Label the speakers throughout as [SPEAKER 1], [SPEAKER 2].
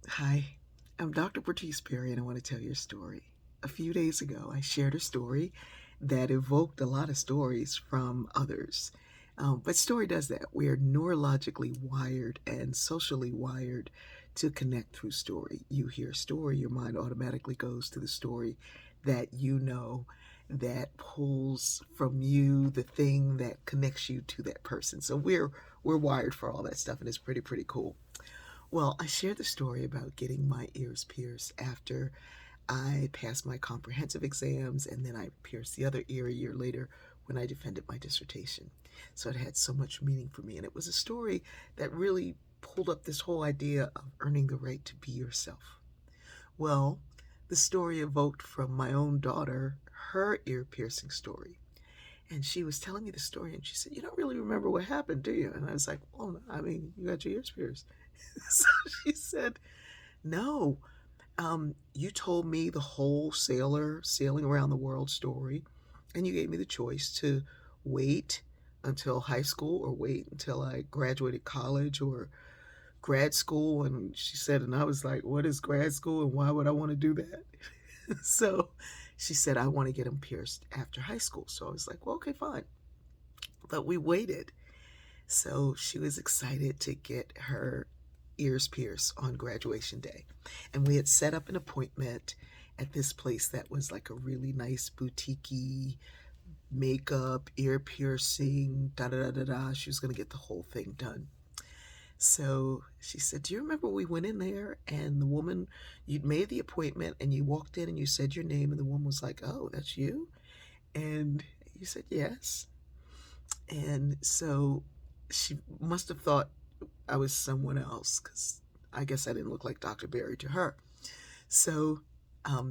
[SPEAKER 1] Hi, I'm Dr. Bertice Perry, and I want to tell you a story. A few days ago, I shared a story that evoked a lot of stories from others. But story does that. We are neurologically wired and socially wired to connect through story. You hear a story, your mind automatically goes to the story that you know that pulls from you the thing that connects you to that person. So we're wired for all that stuff, and it's pretty cool. Well, I shared the story about getting my ears pierced after I passed my comprehensive exams, and then I pierced the other ear a year later when I defended my dissertation. So it had so much meaning for me, and it was a story that really pulled up this whole idea of earning the right to be yourself. Well, the story evoked from my own daughter her ear piercing story. And she was telling me the story, and she said, "You don't really remember what happened, do you?" And I was like, "Well, I mean, you got your ears pierced." So she said, "No, you told me the whole sailor sailing around the world story, and you gave me the choice to wait until high school or wait until I graduated college or grad school." And she said, and I was like, "What is grad school and why would I want to do that?" So she said, "I want to get them pierced after high school." So I was like, "Well, okay, fine." But we waited. So she was excited to get her ears pierced on graduation day. And we had set up an appointment at this place that was like a really nice boutique makeup, ear piercing, da da da da da. She was going to get the whole thing done. So she said, "Do you remember we went in there and the woman, you'd made the appointment and you walked in and you said your name and the woman was like, 'Oh, that's you?' And you said, 'Yes.' And so she must have thought I was someone else because I guess I didn't look like Dr. Barry to her. So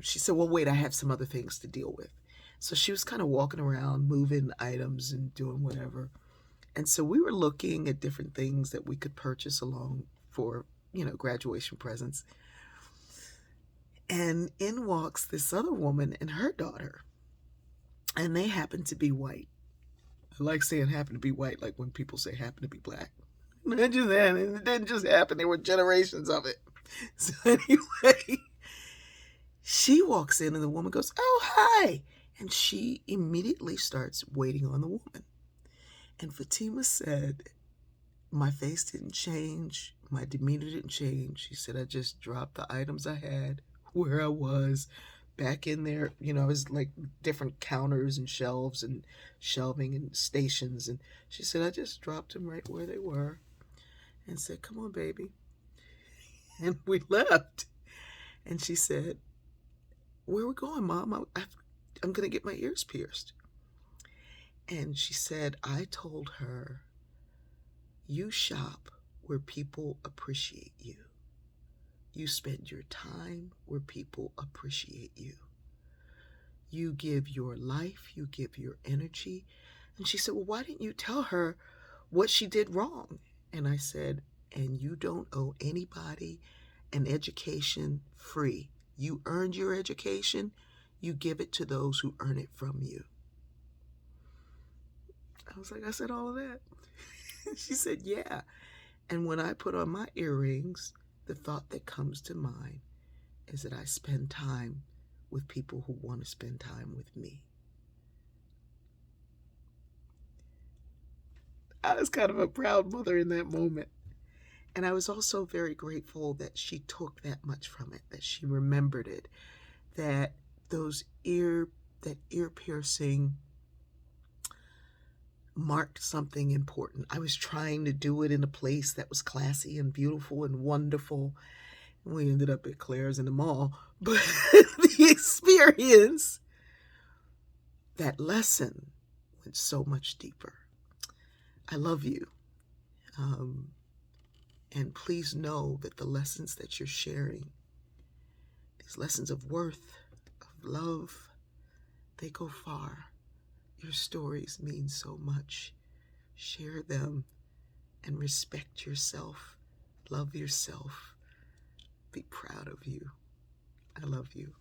[SPEAKER 1] she said, 'Well, wait, I have some other things to deal with.' So she was kind of walking around, moving items and doing whatever. And so we were looking at different things that we could purchase along for, graduation presents. And in walks this other woman and her daughter. And they happened to be white. I like saying happen to be white, like when people say happen to be black. It didn't just happen. There were generations of it. So anyway, she walks in and the woman goes, "Oh, hi." And she immediately starts waiting on the woman. And Fatima said, "My face didn't change. My demeanor didn't change." She said, "I just dropped the items I had where I was back in there. It was like different counters and shelves and shelving and stations." And she said, "I just dropped them right where they were and said, 'Come on, baby.'" And we left. And she said, "Where are we going, Mom? I'm going to get my ears pierced." And she said, "I told her, you shop where people appreciate you. You spend your time where people appreciate you. You give your life, you give your energy." And she said, "Well, why didn't you tell her what she did wrong?" And I said, "And you don't owe anybody an education free. You earned your education, you give it to those who earn it from you." I was like, "I said all of that?" She said, "Yeah." And when I put on my earrings, the thought that comes to mind is that I spend time with people who want to spend time with me. I was kind of a proud mother in that moment. And I was also very grateful that she took that much from it, that she remembered it, that those that ear piercing marked something important. I was trying to do it in a place that was classy and beautiful and wonderful. We ended up at Claire's in the mall. But the experience, that lesson, went so much deeper. I love you. Um, and please know that the lessons that you're sharing, these lessons of worth, of love, they go far. Your stories mean so much. Share them and respect yourself. Love yourself. Be proud of you. I love you.